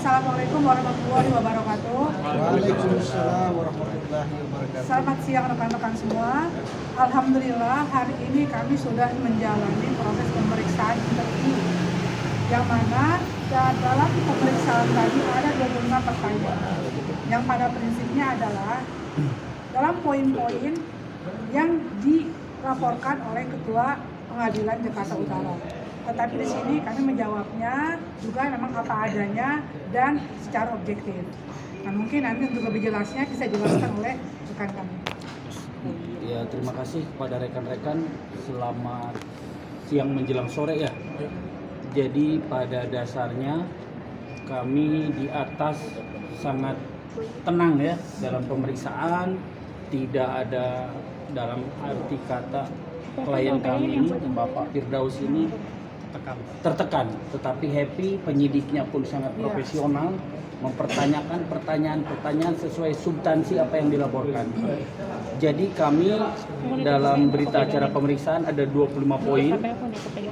Assalamualaikum warahmatullahi wabarakatuh. Waalaikumsalam warahmatullahi wabarakatuh. Selamat siang rekan-rekan semua. Alhamdulillah hari ini kami sudah menjalani proses pemeriksaan interview, yang mana dalam pemeriksaan tadi ada 25 pertanyaan, yang pada prinsipnya adalah dalam poin-poin yang dilaporkan oleh Ketua Pengadilan Jakarta Utara. Tetapi di sini kami menjawabnya juga memang apa adanya dan secara objektif. Nah, mungkin nanti untuk lebih jelasnya bisa dijelaskan oleh rekan kami. Ya, terima kasih kepada rekan-rekan. Selamat siang menjelang sore ya. Jadi pada dasarnya kami di atas sangat tenang ya dalam pemeriksaan. Tidak ada dalam arti kata klien kami ini, Bapak Firdaus ini tertekan, tetapi happy. Penyidiknya pun sangat profesional, mempertanyakan pertanyaan-pertanyaan sesuai substansi apa yang dilaporkan. Jadi kami dalam berita acara pemeriksaan ada 25 poin,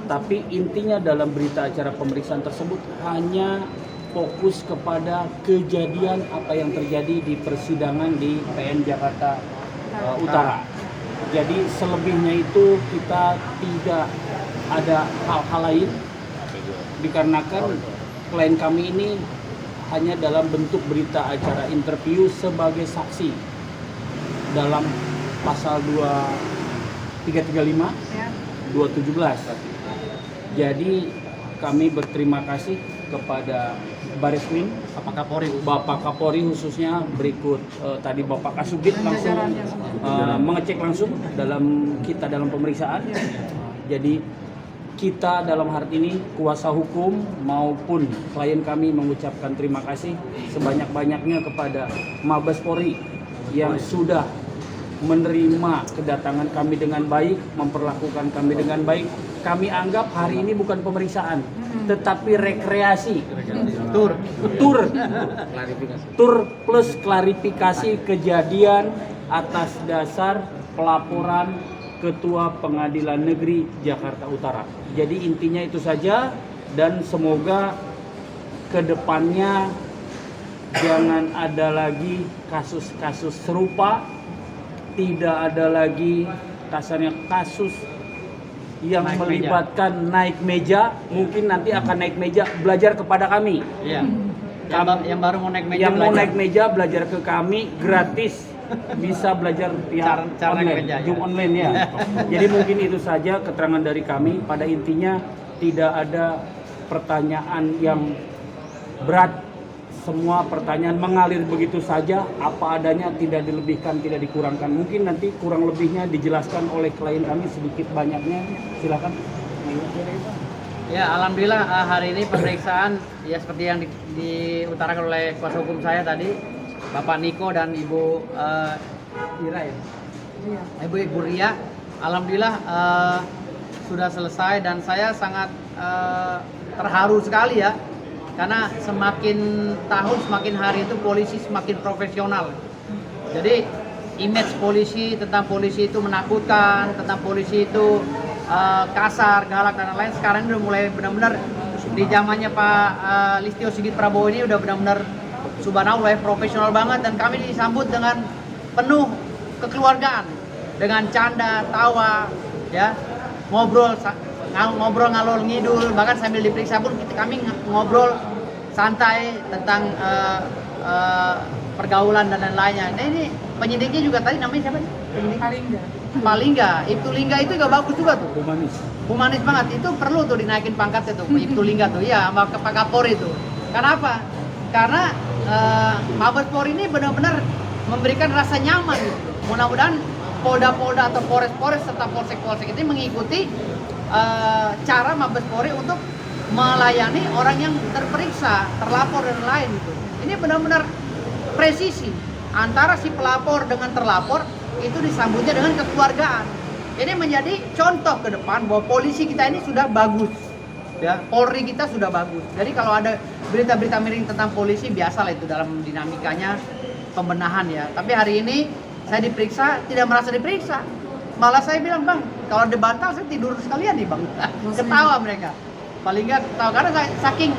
tapi intinya dalam berita acara pemeriksaan tersebut hanya fokus kepada kejadian apa yang terjadi di persidangan di PN Jakarta Utara. Jadi selebihnya itu kita tidak ada hal-hal lain, dikarenakan klien kami ini hanya dalam bentuk berita acara interview sebagai saksi dalam pasal 2335, 217. Jadi kami berterima kasih kepada Baresmin, Bapak Kapolri khususnya, berikut tadi Bapak Kasubdit langsung mengecek langsung dalam pemeriksaan. Jadi kita dalam hari ini kuasa hukum maupun klien kami mengucapkan terima kasih sebanyak-banyaknya kepada Mabes Polri yang sudah menerima kedatangan kami dengan baik, memperlakukan kami dengan baik. Kami anggap hari ini bukan pemeriksaan, tetapi rekreasi, tur plus klarifikasi kejadian atas dasar pelaporan Ketua Pengadilan Negeri Jakarta Utara. Jadi intinya itu saja, dan semoga kedepannya jangan ada lagi kasus-kasus serupa, tidak ada lagi kasarnya kasus yang melibatkan naik meja. Mungkin nanti akan naik meja belajar kepada kami. Iya. Yang baru mau naik meja, naik meja belajar ke kami gratis. Bisa belajar pihak online, Zoom online ya. Jadi mungkin itu saja keterangan dari kami. Pada intinya tidak ada pertanyaan yang berat. Semua pertanyaan mengalir begitu saja, apa adanya, tidak dilebihkan, tidak dikurangkan. Mungkin nanti kurang lebihnya dijelaskan oleh klien kami sedikit banyaknya. Silakan. Ya, alhamdulillah hari ini pemeriksaan ya seperti yang diutarakan oleh kuasa hukum saya tadi, Bapak Niko dan Ibu Ira ya? Ibu Ria. Alhamdulillah sudah selesai, dan saya sangat terharu sekali ya, karena semakin tahun semakin hari itu polisi semakin profesional. Jadi image polisi, tentang polisi itu menakutkan, tentang polisi itu kasar, galak dan lain-lain, sekarang udah mulai benar-benar di zamannya Pak Listio Sigit Prabowo ini udah benar-benar subhanallah profesional banget, dan kami disambut dengan penuh kekeluargaan, dengan canda, tawa, ya, ngobrol ngalor ngidul, bahkan sambil diperiksa pun kami ngobrol santai tentang pergaulan dan lain-lainnya. Nah, ini penyidiknya juga tadi namanya siapa? Palingga. Ibtu Lingga itu juga bagus juga tuh. Humanis banget. Itu perlu tuh dinaikin pangkatnya tuh, Ibtu Lingga tuh. Ya, sama Pak Kapolri itu. Kenapa? Karena Mabes Polri ini benar-benar memberikan rasa nyaman gitu. Mudah-mudahan Polda-Polda atau Polres-Polres serta Polsek-Polsek ini mengikuti cara Mabes Polri untuk melayani orang yang terperiksa, terlapor dan lain gitu. Ini benar-benar presisi antara si pelapor dengan terlapor, itu disambutnya dengan kekeluargaan. Ini menjadi contoh ke depan bahwa polisi kita ini sudah bagus. Ya, Polri kita sudah bagus. Jadi kalau ada berita-berita miring tentang polisi, biasalah itu dalam dinamikanya pembenahan ya. Tapi hari ini saya diperiksa, tidak merasa diperiksa. Malah saya bilang, Bang, kalau dibantah saya tidur sekalian nih, Bang. Ketawa mereka. Paling nggak ketawa, karena saking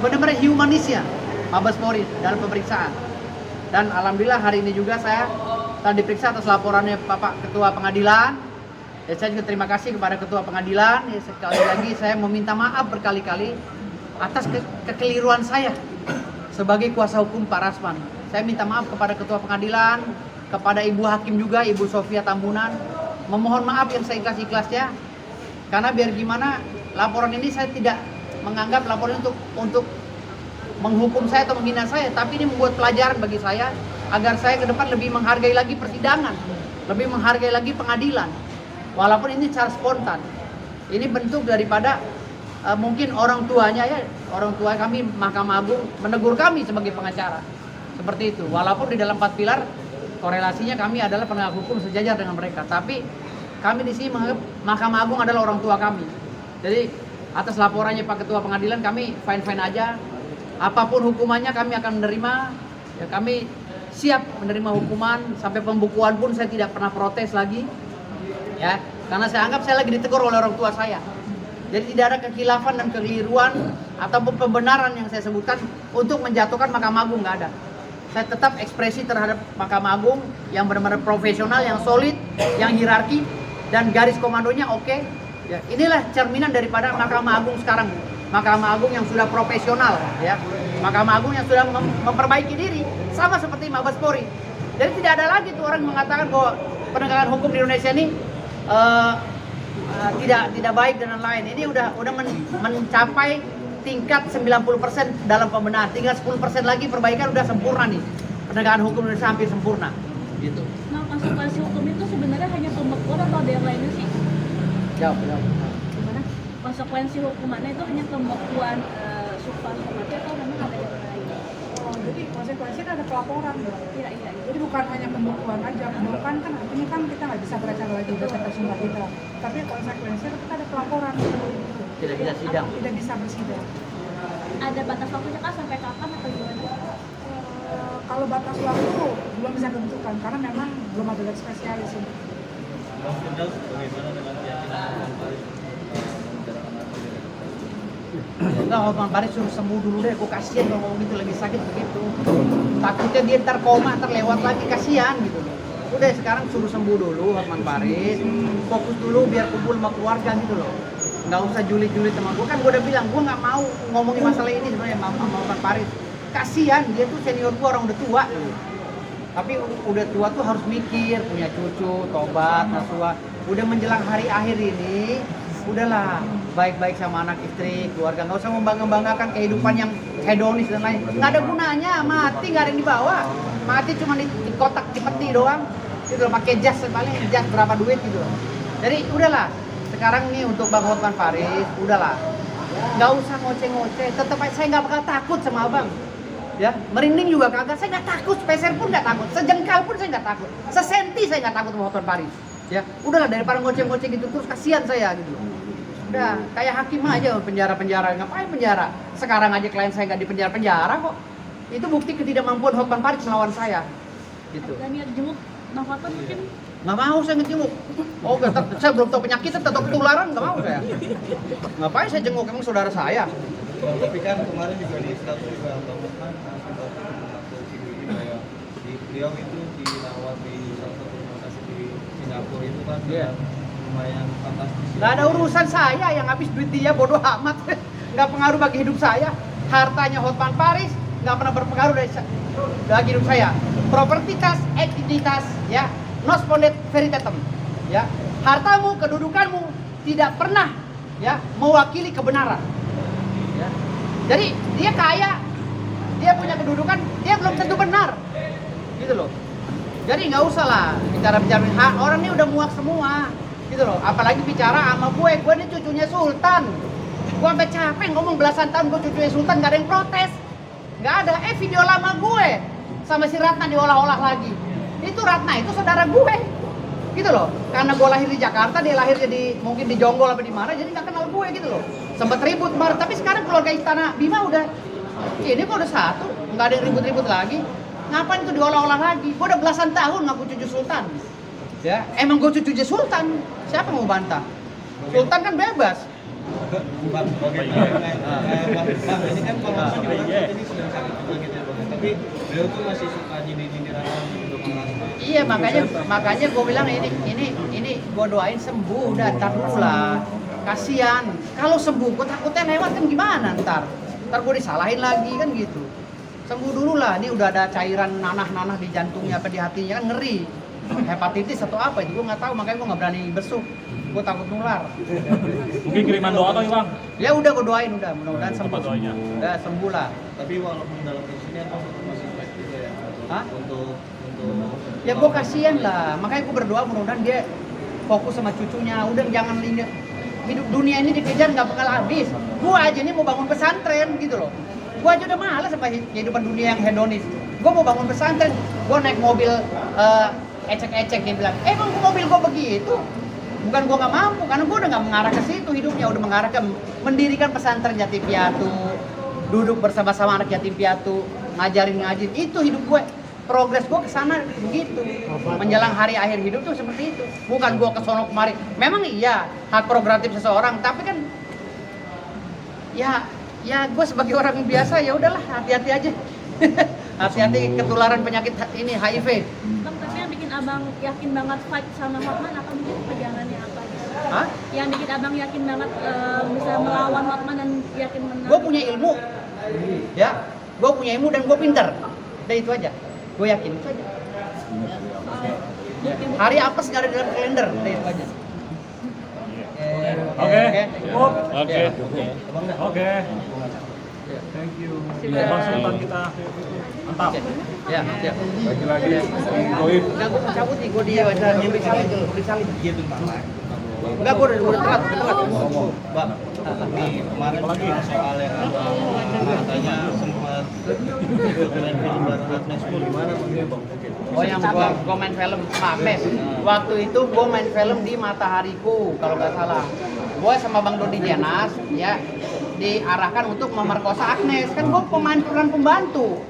benar-benar humanisnya. Mabespori dalam pemeriksaan. Dan alhamdulillah hari ini juga saya telah diperiksa atas laporannya Bapak Ketua Pengadilan. Ya, saya juga terima kasih kepada Ketua Pengadilan. Ya, sekali lagi saya meminta maaf berkali-kali atas kekeliruan saya sebagai kuasa hukum Pak Rasman. Saya minta maaf kepada Ketua Pengadilan, kepada Ibu Hakim juga, Ibu Sofia Tambunan. Memohon maaf yang seikhlas-ikhlasnya. Karena biar gimana, laporan ini saya tidak menganggap laporan untuk menghukum saya atau menghina saya, tapi ini membuat pelajaran bagi saya agar saya ke depan lebih menghargai lagi persidangan, lebih menghargai lagi pengadilan. Walaupun ini secara spontan. Ini bentuk daripada mungkin orang tuanya ya, orang tua kami Mahkamah Agung menegur kami sebagai pengacara. Seperti itu. Walaupun di dalam 4 pilar korelasinya kami adalah penegak hukum sejajar dengan mereka, tapi kami di sini menganggap Mahkamah Agung adalah orang tua kami. Jadi atas laporannya Pak Ketua Pengadilan kami fine-fine aja. Apapun hukumannya kami akan menerima. Ya, kami siap menerima hukuman sampai pembukuan pun saya tidak pernah protes lagi. Ya, karena saya anggap saya lagi ditegur oleh orang tua saya. Jadi tidak ada kekhilafan dan kekeliruan ataupun pembenaran yang saya sebutkan untuk menjatuhkan Mahkamah Agung, nggak ada. Saya tetap ekspresi terhadap Mahkamah Agung yang benar-benar profesional, yang solid, yang hierarki dan garis komandonya oke. Ya, inilah cerminan daripada Mahkamah Agung sekarang. Mahkamah Agung yang sudah profesional, ya. Mahkamah Agung yang sudah memperbaiki diri, sama seperti Mabespori. Jadi tidak ada lagi tuh orang mengatakan bahwa penegakan hukum di Indonesia ini tidak baik dan lain-lain. Ini udah mencapai tingkat 90% dalam pembenahan. Tinggal 10% lagi perbaikan udah sempurna nih. Penegakan hukum Indonesia hampir sempurna. Gitu. Nah, konsekuensi hukum itu sebenarnya hanya pembekuan atau ada yang lainnya sih? Jawab. Gimana? Konsekuensi hukumannya itu hanya pembekuan substansi atau memang ada yang lain? Oh, jadi konsekuensinya ada pelaporan dong. Iya. Jadi bukan hanya pembekuan aja. Pembekuan kan artinya kan kita nggak bisa beracara lagi berdasarkan sumpah kita. Tapi konsekuensinya kita ada pelaporan. Gitu. Tidak bisa sidang. Tidak bisa bersidang. Ada batas waktunya kah sampai kapan atau gimana? Kalau batas waktu belum bisa ditentukan karena memang belum ada lab spesialis ini. Enggak, Hotman Paris suruh sembuh dulu deh, kok kasihan kalau ngomong gitu lagi sakit begitu. Takutnya dia ntar koma, ntar lewat lagi, kasihan gitu. Udah sekarang suruh sembuh dulu Hotman Paris, fokus dulu biar kumpul sama keluarga gitu loh. Nggak usah julid-julid sama gue, kan gue udah bilang gue nggak mau ngomongin masalah ini sebenarnya sama Hotman Paris. Kasihan, dia tuh senior gue, orang udah tua. Tapi udah tua tuh harus mikir, punya cucu, tobat, nasuha. Udah menjelang hari akhir ini, udahlah baik-baik sama anak istri, keluarga, nggak usah membangga-banggakan kehidupan yang hedonis dan lain. Nggak ada gunanya, mati nggak ada yang dibawa. Mati cuma di kotak, di peti doang. Gitu loh, pakai jas, paling jas berapa duit gitu loh. Jadi udahlah, sekarang nih untuk Bang Hotman Paris, udahlah. Nggak usah ngoceh-ngoceh, tetap saya nggak bakal takut sama abang. Ya, merinding juga kagak, saya nggak takut, peser pun nggak takut, sejengkal pun saya nggak takut, sesenti saya nggak takut sama Hotman Paris. Ya, udahlah daripada ngoceh-ngoceh gitu terus kasihan saya gitu. Udah, kayak hakim aja penjara-penjara, ngapain penjara? Sekarang aja klien saya nggak di penjara kok. Itu bukti ketidakmampuan Hotman Paris melawan saya. Gitu. Dan niat jenguk Bang Hotman mungkin Nggak mau saya ngejenguk. Oh, saya belum tahu penyakitnya, tahu ketularan, nggak mau saya. Ngapain saya jenguk, emang saudara saya. Tapi kan kemarin juga di status juga Bang Hotman sempat mengaku video ini kayak beliau itu dirawat di salah satu rumah sakit di Singapura itu kan lumayan fantastis. Nggak ada urusan saya yang habis duit dia, bodoh amat. Nggak pengaruh bagi hidup saya. Hartanya Hotman Paris nggak pernah berpengaruh bagi hidup saya. Propertitas, entitas, ya, nos pondet veritatem, ya. Hartamu, kedudukanmu tidak pernah, ya, mewakili kebenaran. Ya. Jadi dia kaya, dia punya kedudukan, dia belum tentu benar, gitu loh. Jadi nggak usah lah bicara-bicara, orang ini udah muak semua, gitu loh. Apalagi bicara sama gue ini cucunya Sultan. Gue sampai capek ngomong belasan tahun gue cucunya Sultan, nggak ada yang protes, nggak ada. Video lama gue sama si Ratna diolah-olah lagi. Itu Ratna itu saudara gue, gitu loh. Karena gue lahir di Jakarta, dia lahirnya mungkin di Jonggol apa di mana, jadi nggak kenal gue gitu loh. Sempat ribut kemarin, tapi sekarang keluarga Istana Bima udah, ini kok udah satu, nggak ada yang ribut-ribut lagi. Ngapain itu diolah-olah lagi? Gue udah belasan tahun ngaku cucu Sultan. Ya, emang gue cucunya Sultan. Siapa mau bantah? Sultan kan bebas. Bang, ini kan Bang Hotman juga kan ini sedang sakit penyakit tapi beliau tuh masih suka nyindir anak untuk mengasah. Iya, makanya gue bilang ini gue doain sembuh, udah ntar dulu lah. Kasian, kalau sembuh gue takutnya lewat kan gimana ntar gue disalahin lagi kan gitu. Sembuh dulu lah, ini udah ada cairan nanah-nanah di jantungnya apa di hatinya kan ngeri. Hepatitis atau apa itu gue nggak tahu, makanya gue nggak berani besuk. Gue takut nular. Mungkin kiriman doa kali Bang. Ya udah gue doain udah, mudah-mudahan sembuh. doanya. Udah sembuh lah. Tapi walaupun dalam posisinya apa masih baik juga ya. Hah? Untuk Ya gue kasihan lah, makanya gue berdoa mudah-mudahan dia fokus sama cucunya. Udah jangan hidup dunia ini dikejar nggak bakal habis. Gue aja nih mau bangun pesantren gitu loh. Gue aja udah males sama kehidupan dunia yang hedonis. Gue mau bangun pesantren, gue naik mobil ecek-ecek, dia bilang, emang mobil gue begitu? Bukan gue nggak mampu, karena gue udah nggak mengarah ke situ hidupnya, udah mengarah ke mendirikan pesantren yatim piatu, duduk bersama-sama anak yatim piatu, ngajarin ngaji, itu hidup gue. Progres gue ke sana begitu. Menjelang hari akhir hidup tuh seperti itu. Bukan gue ke sono kemari. Memang iya hak prerogatif seseorang, tapi kan ya gue sebagai orang biasa ya udahlah hati-hati aja. Hati-hati ketularan penyakit ini HIV. Bang, tapi yang bikin abang yakin banget fight sama Hotman apa mungkin perjalanannya apa? Hah? Yang bikin abang yakin banget bisa melawan Hotman dan yakin menang? Gue punya ilmu, ya. Gue punya ilmu dan gue pinter. Udah itu aja. Gue yakin itu aja. Hari apes nggak ada dalam kalender. Udah itu aja. Oke. Oke. Oke. Thank you. Bang Sultan kita mantap. Ya. Lagi-lagi Goib. Enggak, gue mau cabut nih, gue dia baca nyampe salin dulu, beli salin. gitu Pak. Enggak, gue udah telat. Bang, ini kemarin soal yang katanya sempat ikut main film bareng Agnes Mo, gimana Bang? Oh, yang gua main film Agnes. Waktu itu gua main film di Matahariku kalau nggak salah. Gua sama Bang Dodi Dianas ya diarahkan untuk memerkosa Agnes. Kan gua pemain peran pembantu.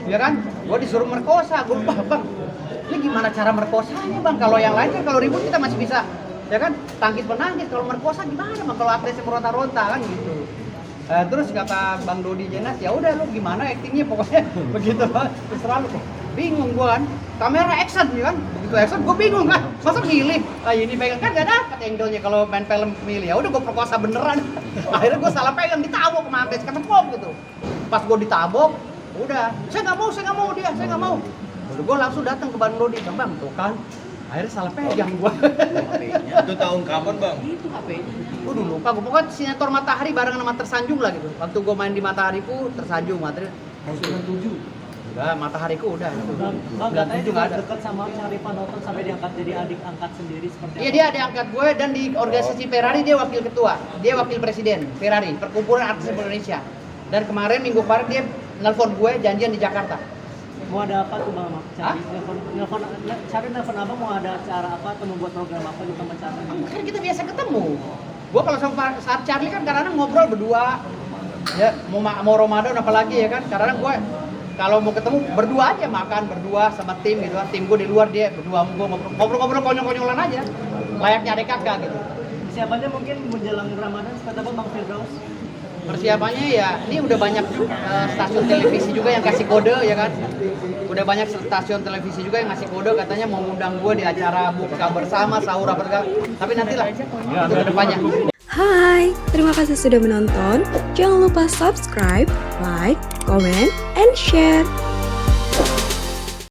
Ya kan? Gua disuruh merkosa. Gua Bang, ini gimana cara merkosanya Bang? Kalau yang lain kan kalau ribut kita masih bisa ya kan tangkis penangkis, kalau merkosa gimana Bang? Kalau Agnesnya meronta-ronta kan gitu. Terus kata Bang Dodi Jenas, ya udah lu gimana aktingnya pokoknya begitu terserah lu. Bingung gua kan, kamera action ya kan, begitu action gua bingung kan, masa milih, ini pegang kan gak dapet angle-nya kalau main film milih, ya udah gua perkosa beneran. Akhirnya gua salah pegang, ditabok sama Agnes, ketepok gitu. Pas gua ditabok, udah, saya nggak mau dia, saya nggak mau. Udah gua langsung datang ke Bang Dodi, Bang tuh kan, akhirnya salah pegang gua. Itu tahun kapan Bang? Itu HP-nya. Udah lupa, gue pokoknya sinetron Matahari barengan sama Tersanjung lah gitu. Waktu gue main di Matahariku, Tersanjung materi. 97. Udah, Matahariku udah. Bang, katanya juga dekat sama Syarifan Nonton sampai diangkat jadi adik angkat sendiri seperti Iya, dia ada angkat gue dan di organisasi Ferrari dia wakil ketua. Dia wakil presiden Ferrari, Perkumpulan Artis Indonesia. Dan kemarin minggu kemarin dia nelpon gue janjian di Jakarta. Mau ada apa tuh Bang? Cari nelfon abang mau ada acara apa atau membuat program apa gitu sama Charlie? Kan kita biasa ketemu. Gue kalau sama saat Charlie kan kadang-kadang ngobrol berdua. Ya, mau Ramadan apalagi ya kan. Kadang-kadang gue kalau mau ketemu berdua aja makan berdua sama tim gitu kan. Tim gue di luar dia berdua sama gue ngobrol-ngobrol konyol-konyolan aja. Layaknya adik kakak gitu. Persiapannya mungkin menjelang Ramadan seperti apa Bang Firdaus? Persiapannya ya, ini udah banyak stasiun televisi juga yang kasih kode ya kan. Udah banyak stasiun televisi juga yang ngasih kode katanya mau ngundang gue di acara buka bersama, sahur apa segala. Tapi nantilah, itu kedepannya. Hai, terima kasih sudah menonton. Jangan lupa subscribe, like, comment, and share.